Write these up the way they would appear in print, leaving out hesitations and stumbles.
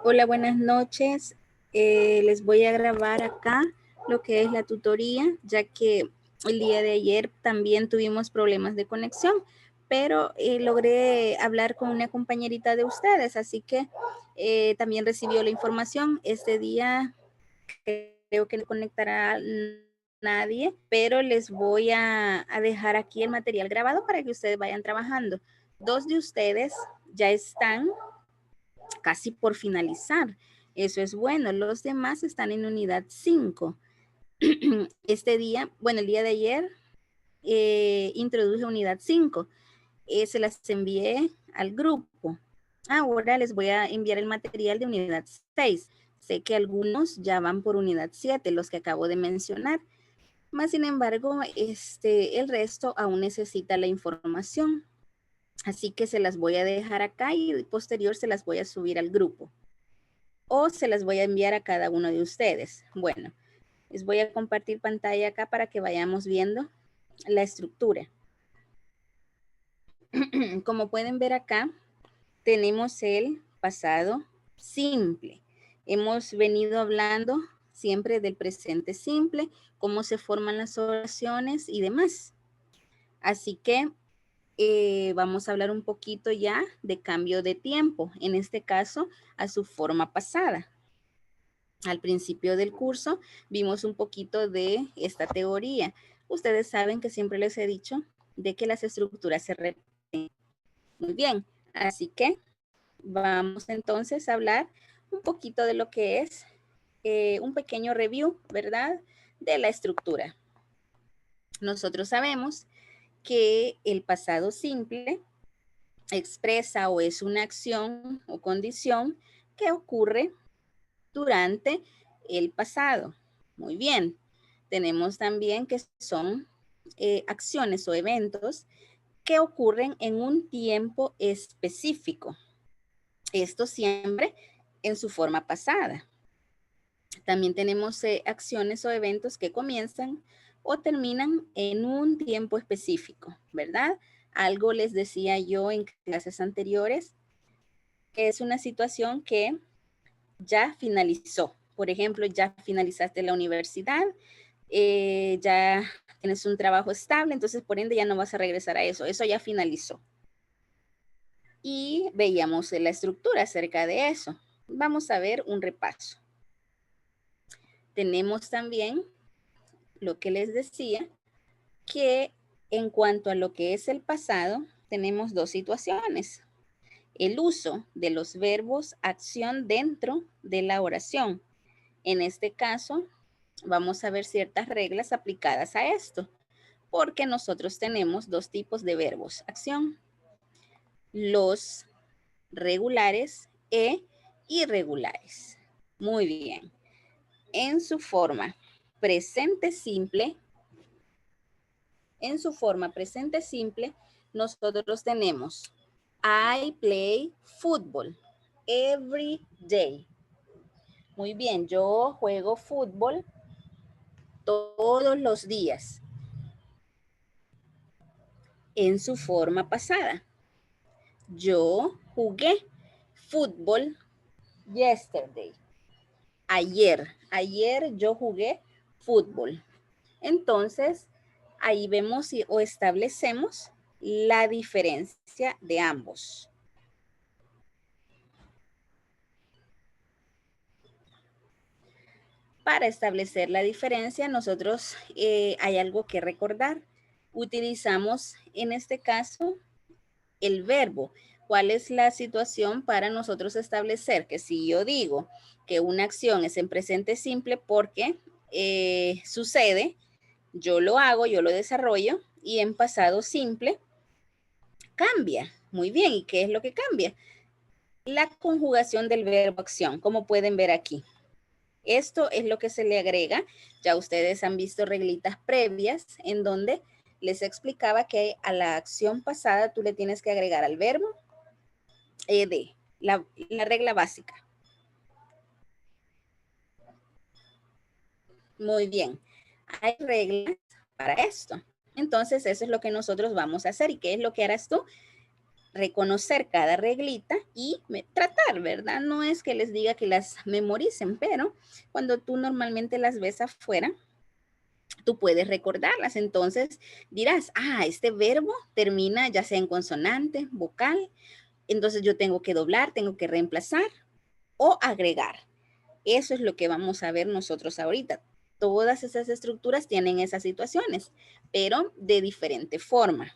Hola, buenas noches. Les voy a grabar acá lo que es la tutoría, ya que el día de ayer también tuvimos problemas de conexión, pero logré hablar con una compañerita de ustedes, así que también recibió la información. Este día creo que no conectará nadie, pero les voy a dejar aquí el material grabado para que ustedes vayan trabajando. Dos de ustedes ya están casi por finalizar. Eso es bueno. Los demás están en unidad 5. Este día, bueno, el día de ayer introduje unidad 5. Se las envié al grupo. Ahora les voy a enviar el material de unidad 6. Sé que algunos ya van por unidad 7, los que acabo de mencionar. Más sin embargo, el resto aún necesita la información. Así que se las voy a dejar acá y posterior se las voy a subir al grupo. O se las voy a enviar a cada uno de ustedes. Bueno, les voy a compartir pantalla acá para que vayamos viendo la estructura. Como pueden ver acá, tenemos el pasado simple. Hemos venido hablando siempre del presente simple, cómo se forman las oraciones y demás. Así que vamos a hablar un poquito ya de cambio de tiempo, en este caso a su forma pasada. Al principio del curso vimos un poquito de esta teoría. Ustedes saben que siempre les he dicho de que las estructuras se repiten. Muy bien, así que vamos entonces a hablar un poquito de lo que es un pequeño review, ¿verdad? De la estructura. Nosotros sabemos que el pasado simple expresa o es una acción o condición que ocurre durante el pasado. Muy bien. Tenemos también que son acciones o eventos que ocurren en un tiempo específico. Esto siempre en su forma pasada. También tenemos acciones o eventos que comienzan o terminan en un tiempo específico, ¿verdad? Algo les decía yo en clases anteriores, que es una situación que ya finalizó. Por ejemplo, ya finalizaste la universidad, ya tienes un trabajo estable, entonces por ende ya no vas a regresar a eso. Eso ya finalizó. Y veíamos la estructura acerca de eso. Vamos a ver un repaso. Tenemos también lo que les decía, que en cuanto a lo que es el pasado, tenemos dos situaciones. El uso de los verbos acción dentro de la oración. En este caso, vamos a ver ciertas reglas aplicadas a esto, porque nosotros tenemos dos tipos de verbos acción, los regulares e irregulares. Muy bien. En su forma presente simple, nosotros tenemos I play football every day. Muy bien, yo juego fútbol todos los días. En su forma pasada, yo jugué fútbol yesterday. Ayer yo jugué fútbol. Entonces, ahí vemos o establecemos la diferencia de ambos. Para establecer la diferencia, nosotros hay algo que recordar. Utilizamos en este caso el verbo. ¿Cuál es la situación para nosotros establecer que si yo digo que una acción es en presente simple porque sucede, yo lo hago, yo lo desarrollo, y en pasado simple cambia? Muy bien, ¿y qué es lo que cambia? La conjugación del verbo acción, como pueden ver aquí. Esto es lo que se le agrega. Ya ustedes han visto reglitas previas en donde les explicaba que a la acción pasada tú le tienes que agregar al verbo ed, la regla básica. Muy bien. Hay reglas para esto. Entonces, eso es lo que nosotros vamos a hacer. ¿Y qué es lo que harás tú? reconocer cada reglita y tratar, ¿verdad? No es que les diga que las memoricen, pero cuando tú normalmente las ves afuera, tú puedes recordarlas. Entonces dirás, este verbo termina ya sea en consonante, vocal, entonces yo tengo que doblar, tengo que reemplazar o agregar. Eso es lo que vamos a ver nosotros ahorita. Todas esas estructuras tienen esas situaciones, pero de diferente forma.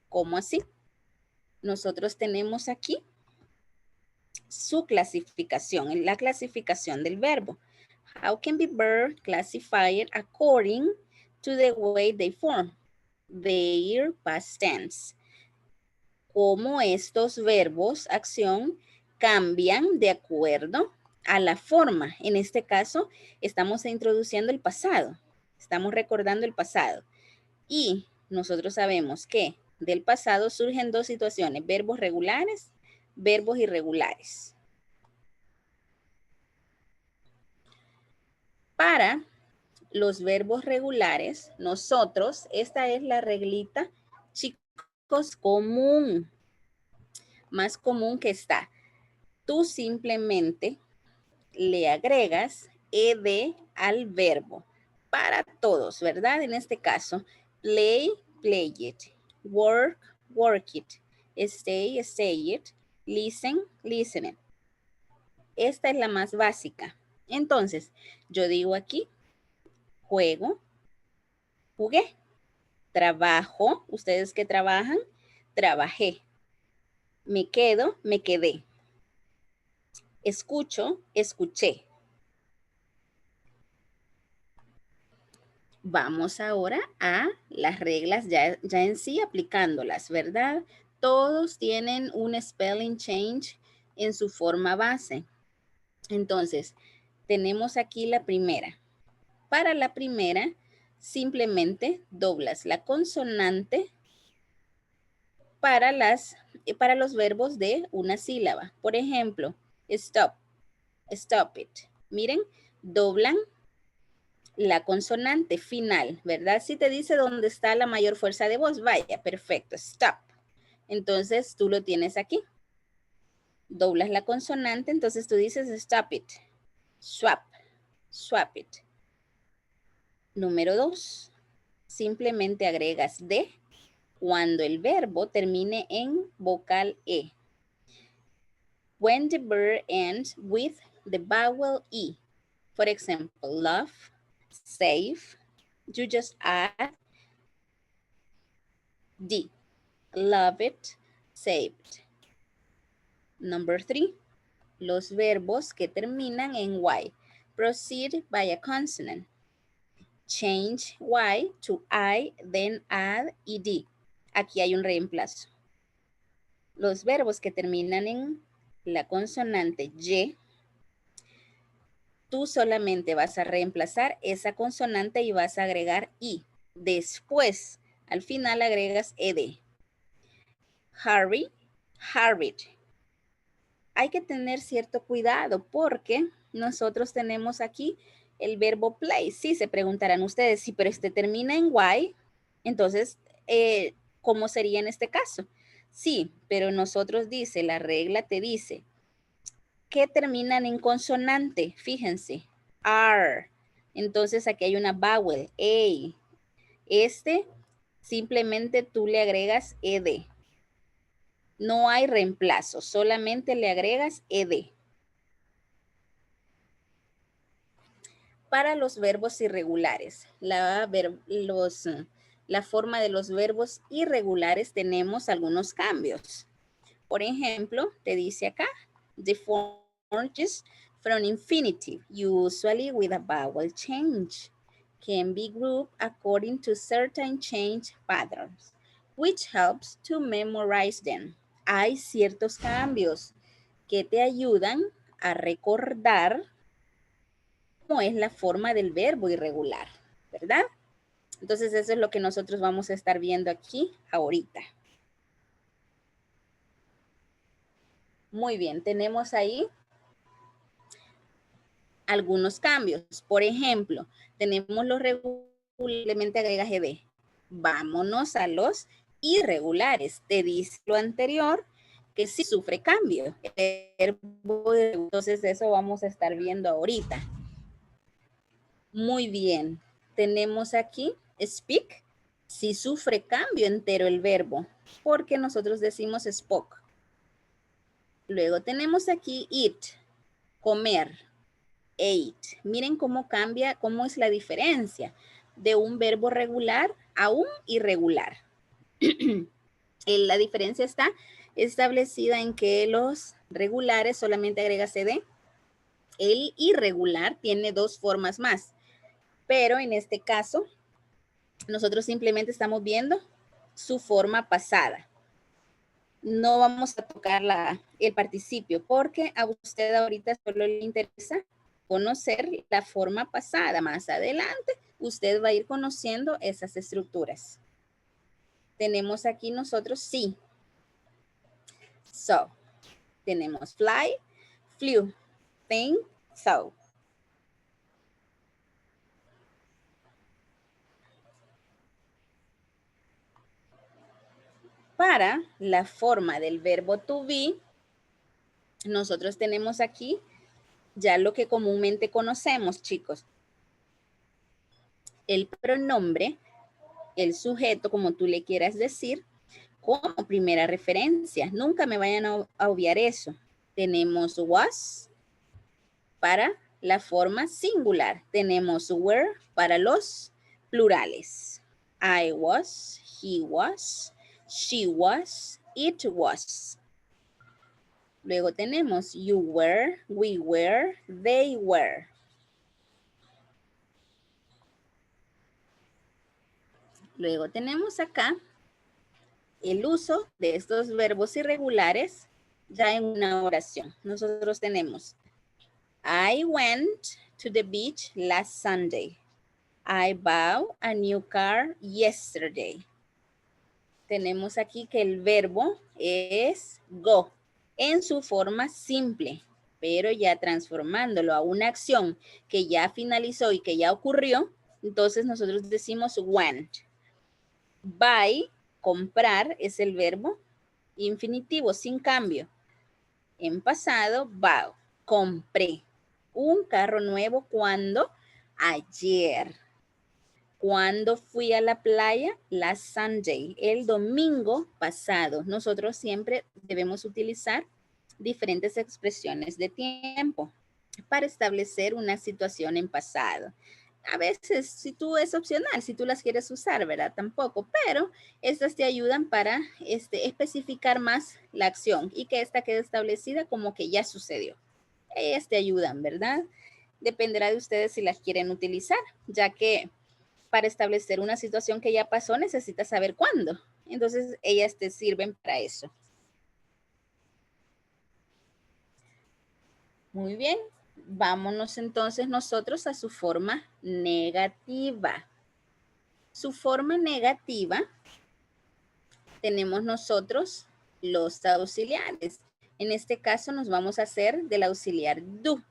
¿Cómo así? Nosotros tenemos aquí su clasificación, la clasificación del verbo. How can be verb classified according to the way they form their past tense? Cómo estos verbos, acción, cambian de acuerdo a la forma. En este caso, estamos introduciendo el pasado. Estamos recordando el pasado. Y nosotros sabemos que del pasado surgen dos situaciones, verbos regulares, verbos irregulares. Para los verbos regulares, nosotros, esta es la reglita, chicos, común, más común que está. Tú simplemente le agregas ed al verbo para todos, ¿verdad? En este caso, play, play it, work, work it, stay, stay it, listen, listen it. Esta es la más básica. Entonces, yo digo aquí, juego, jugué, trabajo, ustedes que trabajan, trabajé, me quedo, me quedé, escucho, escuché. Vamos ahora a las reglas ya en sí aplicándolas, ¿verdad? Todos tienen un spelling change en su forma base. Entonces, tenemos aquí la primera. Para la primera, simplemente doblas la consonante para los verbos de una sílaba. Por ejemplo, stop, stop it. Miren, doblan la consonante final, ¿verdad? Si te dice dónde está la mayor fuerza de voz, vaya, perfecto, stop. Entonces tú lo tienes aquí. Doblas la consonante, entonces tú dices stop it, swap, swap it. Número 2, simplemente agregas de cuando el verbo termine en vocal E. When the verb ends with the vowel E. For example, love, save, you just add D. Love it, saved. Number 3, los verbos que terminan en Y. Proceed by a consonant. Change Y to I, then add ED. Aquí hay un reemplazo. Los verbos que terminan en la consonante Y, tú solamente vas a reemplazar esa consonante y vas a agregar I. Después, al final agregas ED. Hurry, hurried. Hay que tener cierto cuidado porque nosotros tenemos aquí el verbo play. Sí, se preguntarán ustedes, sí, pero este termina en Y, entonces, ¿cómo sería en este caso? Sí, pero nosotros dice, la regla te dice que terminan en consonante, fíjense, R. Entonces aquí hay una vowel, A. Simplemente tú le agregas ED. No hay reemplazo, solamente le agregas ED. Para los verbos irregulares, la forma de los verbos irregulares tenemos algunos cambios. Por ejemplo, te dice acá, the form changes from infinitive, usually with a vowel change, can be grouped according to certain change patterns, which helps to memorize them. Hay ciertos cambios que te ayudan a recordar cómo es la forma del verbo irregular, ¿verdad? Entonces eso es lo que nosotros vamos a estar viendo aquí ahorita. Muy bien, tenemos ahí algunos cambios. Por ejemplo, tenemos los regulares, simplemente agregas ED. Vámonos a los irregulares. Te dice lo anterior que sí sufre cambio. Entonces eso vamos a estar viendo ahorita. Muy bien. Tenemos aquí speak. Sí sufre cambio entero el verbo, porque nosotros decimos spoke. Luego tenemos aquí eat, comer, ate. Miren cómo cambia, cómo es la diferencia de un verbo regular a un irregular. La diferencia está establecida en que los regulares solamente agrega CD. El irregular tiene dos formas más, pero en este caso nosotros simplemente estamos viendo su forma pasada. No vamos a tocar el participio porque a usted ahorita solo le interesa conocer la forma pasada. Más adelante usted va a ir conociendo esas estructuras. Tenemos aquí nosotros sí. So. Tenemos fly, flew, think, so. Para la forma del verbo to be, nosotros tenemos aquí ya lo que comúnmente conocemos, chicos. El pronombre, el sujeto, como tú le quieras decir, como primera referencia. Nunca me vayan a obviar eso. Tenemos was para la forma singular. Tenemos were para los plurales. I was, he was, she was, it was. Luego tenemos you were, we were, they were. Luego tenemos acá el uso de estos verbos irregulares ya en una oración. Nosotros tenemos I went to the beach last Sunday. I bought a new car yesterday. Tenemos aquí que el verbo es go en su forma simple, pero ya transformándolo a una acción que ya finalizó y que ya ocurrió, entonces nosotros decimos went. Buy, comprar, es el verbo infinitivo, sin cambio. En pasado, bought, compré un carro nuevo cuando ayer. Cuando fui a la playa, last Sunday, el domingo pasado. Nosotros siempre debemos utilizar diferentes expresiones de tiempo para establecer una situación en pasado. A veces, si tú es opcional, si tú las quieres usar, ¿verdad? Tampoco, pero estas te ayudan para especificar más la acción y que esta quede establecida como que ya sucedió. Ellas te ayudan, ¿verdad? Dependerá de ustedes si las quieren utilizar, ya que para establecer una situación que ya pasó, necesitas saber cuándo. Entonces, ellas te sirven para eso. Muy bien. Vámonos entonces nosotros a su forma negativa. Su forma negativa, tenemos nosotros los auxiliares. En este caso nos vamos a hacer del auxiliar do.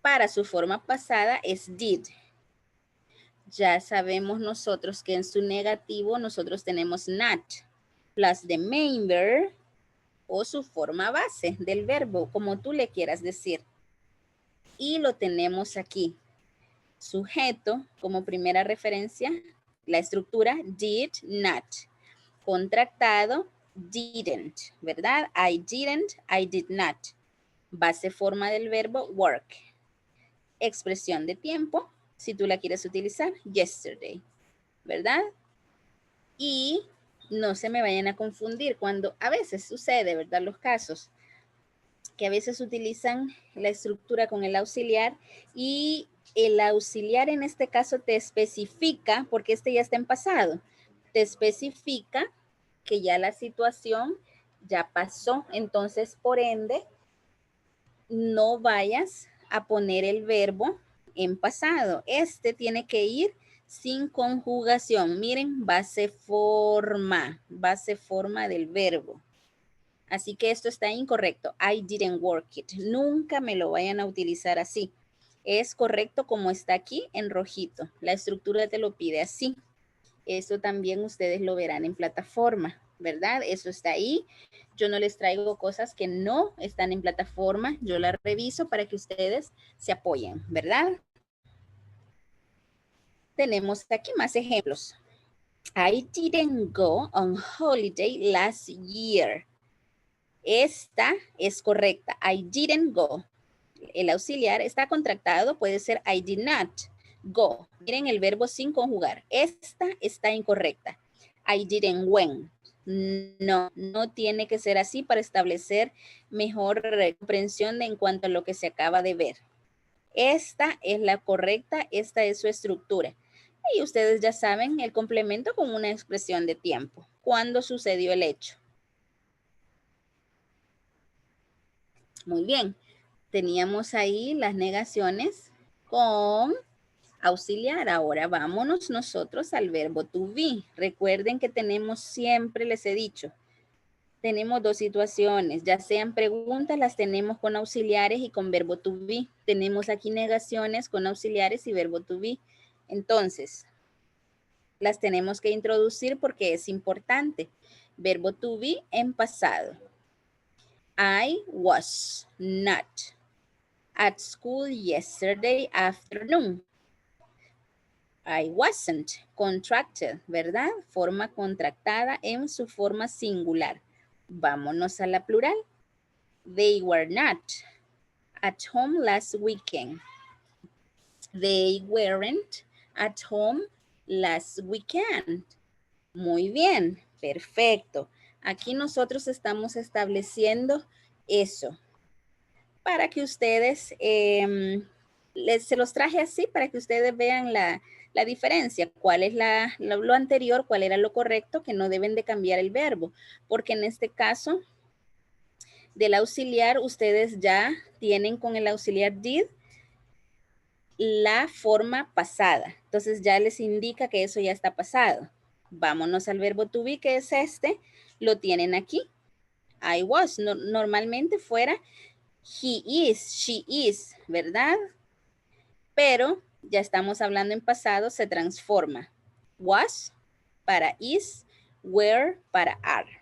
Para su forma pasada es did. Ya sabemos nosotros que en su negativo nosotros tenemos not, plus the main verb o su forma base del verbo, como tú le quieras decir. Y lo tenemos aquí. Sujeto como primera referencia, la estructura did not. Contractado, didn't, ¿verdad? I didn't, I did not. Base forma del verbo work. Expresión de tiempo, si tú la quieres utilizar, yesterday, ¿verdad? Y no se me vayan a confundir cuando a veces sucede, ¿verdad? Los casos que a veces utilizan la estructura con el auxiliar y el auxiliar en este caso te especifica, porque este ya está en pasado, te especifica que ya la situación ya pasó, entonces por ende no vayas a poner el verbo en pasado. Este tiene que ir sin conjugación. Miren, base forma del verbo. Así que esto está incorrecto. I didn't work it. Nunca me lo vayan a utilizar así. Es correcto como está aquí en rojito. La estructura te lo pide así. Eso también ustedes lo verán en plataforma, ¿verdad? Eso está ahí. Yo no les traigo cosas que no están en plataforma. Yo las reviso para que ustedes se apoyen, ¿verdad? Tenemos aquí más ejemplos. I didn't go on holiday last year. Esta es correcta. I didn't go. El auxiliar está contractado, puede ser I did not go. Miren el verbo sin conjugar. Esta está incorrecta. I didn't went. No, no tiene que ser así para establecer mejor comprensión en cuanto a lo que se acaba de ver. Esta es la correcta, esta es su estructura. Y ustedes ya saben el complemento con una expresión de tiempo. ¿Cuándo sucedió el hecho? Muy bien. Teníamos ahí las negaciones con auxiliar. Ahora vámonos nosotros al verbo to be. Recuerden que tenemos siempre, les he dicho, tenemos dos situaciones, ya sean preguntas, las tenemos con auxiliares y con verbo to be. Tenemos aquí negaciones con auxiliares y verbo to be. Entonces, las tenemos que introducir porque es importante. Verbo to be en pasado. I was not at school yesterday afternoon. I wasn't contracted, ¿verdad? Forma contractada en su forma singular. Vámonos a la plural. They were not at home last weekend. They weren't at home last weekend. Muy bien, perfecto. Aquí nosotros estamos estableciendo eso para que ustedes, se los traje así para que ustedes vean la diferencia, cuál es lo anterior, cuál era lo correcto, que no deben de cambiar el verbo, porque en este caso del auxiliar, ustedes ya tienen con el auxiliar did la forma pasada. Entonces ya les indica que eso ya está pasado. Vámonos al verbo to be, que es este. Lo tienen aquí. I was. Normalmente fuera he is, she is, ¿verdad? Pero ya estamos hablando en pasado, se transforma. Was para is, were para are.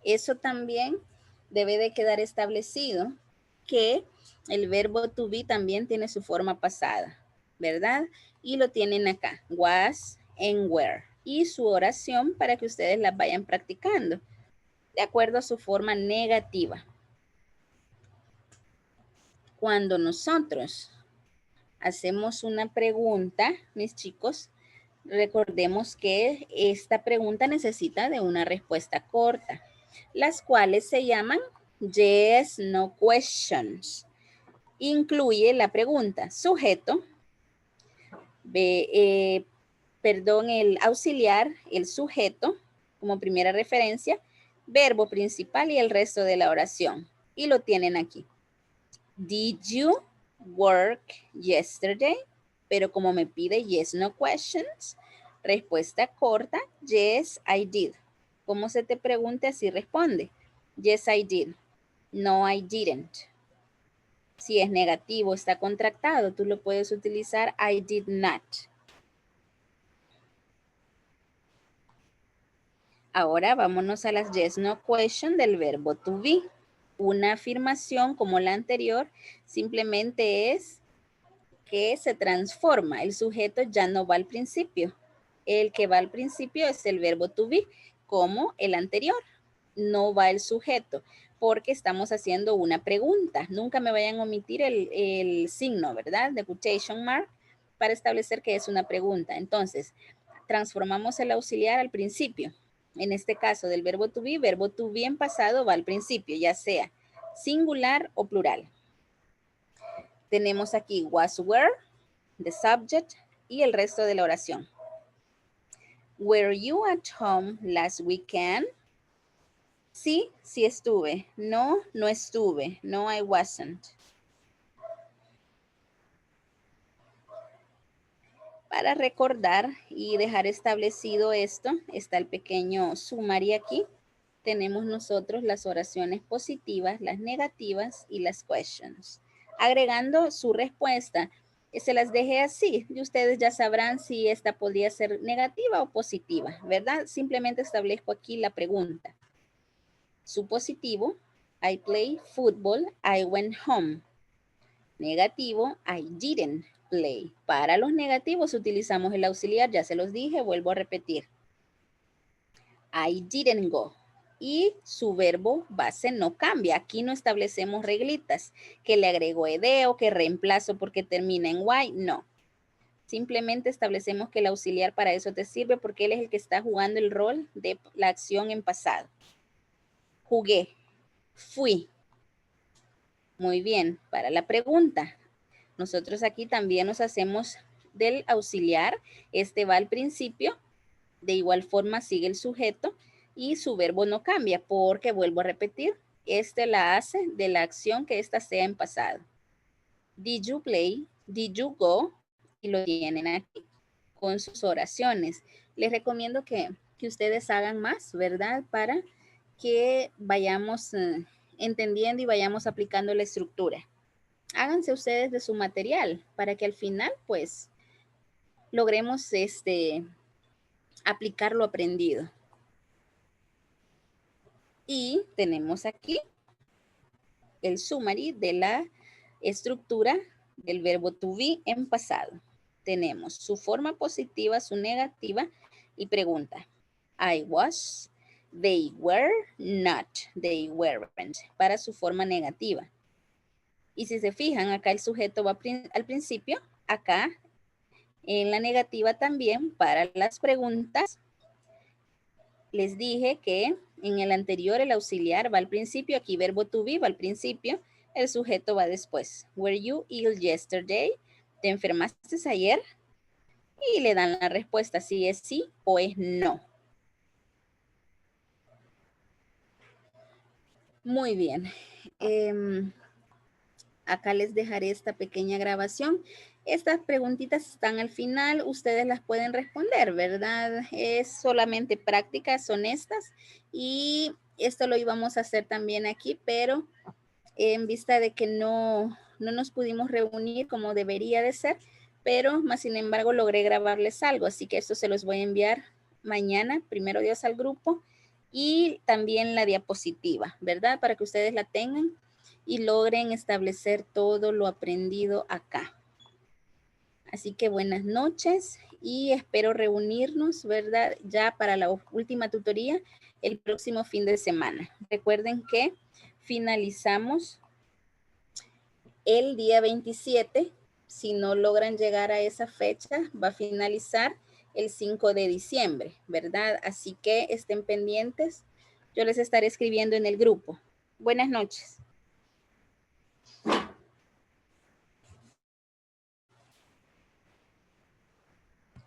Eso también debe de quedar establecido que el verbo to be también tiene su forma pasada, ¿verdad? Y lo tienen acá, was and were. Y su oración para que ustedes la vayan practicando, de acuerdo a su forma negativa. Cuando nosotros hacemos una pregunta, mis chicos, recordemos que esta pregunta necesita de una respuesta corta, las cuales se llaman yes, no questions. Incluye la pregunta, sujeto, el auxiliar, el sujeto como primera referencia, verbo principal y el resto de la oración. Y lo tienen aquí. Did you work yesterday? Pero como me pide yes, no questions, respuesta corta, yes, I did. Como se te pregunte, así responde. Yes, I did. No, I didn't. Si es negativo, está contractado, tú lo puedes utilizar I did not. Ahora vámonos a las yes, no question del verbo to be. Una afirmación como la anterior simplemente es que se transforma. El sujeto ya no va al principio. El que va al principio es el verbo to be, como el anterior. No va el sujeto, porque estamos haciendo una pregunta. Nunca me vayan a omitir el signo, ¿verdad? De quotation mark, para establecer que es una pregunta. Entonces, transformamos el auxiliar al principio. En este caso del verbo to be en pasado va al principio, ya sea singular o plural. Tenemos aquí was, were, the subject y el resto de la oración. Were you at home last weekend? Sí, sí estuve. No, no estuve. No, I wasn't. Para recordar y dejar establecido esto, está el pequeño summary aquí. Tenemos nosotros las oraciones positivas, las negativas y las questions. Agregando su respuesta, Se las dejé así y ustedes ya sabrán si esta podría ser negativa o positiva, ¿verdad? Simplemente establezco aquí la pregunta. Su positivo, I play football, I went home. Negativo, I didn't play. Para los negativos utilizamos el auxiliar, ya se los dije, vuelvo a repetir. I didn't go. Y su verbo base no cambia. Aquí no establecemos reglitas, que le agrego ed o que reemplazo porque termina en y. No. Simplemente establecemos que el auxiliar para eso te sirve porque él es el que está jugando el rol de la acción en pasado. Jugué. Fui. Muy bien. Para la pregunta. Nosotros aquí también nos hacemos del auxiliar. Este va al principio. De igual forma sigue el sujeto y su verbo no cambia porque, vuelvo a repetir, este la hace de la acción que esta sea en pasado. Did you play? Did you go? Y lo tienen aquí con sus oraciones. Les recomiendo que ustedes hagan más, ¿verdad? Para que vayamos entendiendo y vayamos aplicando la estructura. Háganse ustedes de su material para que al final, pues, logremos aplicar lo aprendido. Y tenemos aquí el summary de la estructura del verbo to be en pasado. Tenemos su forma positiva, su negativa y pregunta. I was, they were not, they weren't, para su forma negativa. Y si se fijan, acá el sujeto va al principio, acá en la negativa también para las preguntas. Les dije que en el anterior el auxiliar va al principio, aquí verbo to be va al principio, el sujeto va después. Were you ill yesterday? ¿Te enfermaste ayer? Y le dan la respuesta si es sí o es no. Muy bien. Acá les dejaré esta pequeña grabación. Estas preguntitas están al final, ustedes las pueden responder, ¿verdad? Es solamente prácticas, son estas. Y esto lo íbamos a hacer también aquí, pero en vista de que no nos pudimos reunir como debería de ser, pero más sin embargo logré grabarles algo, así que esto se los voy a enviar mañana, primero Dios, al grupo, y también la diapositiva, ¿verdad? Para que ustedes la tengan y logren establecer todo lo aprendido acá. Así que buenas noches y espero reunirnos, ¿verdad? Ya para la última tutoría el próximo fin de semana. Recuerden que finalizamos el día 27. Si no logran llegar a esa fecha, va a finalizar el 5 de diciembre, ¿verdad? Así que estén pendientes. Yo les estaré escribiendo en el grupo. Buenas noches.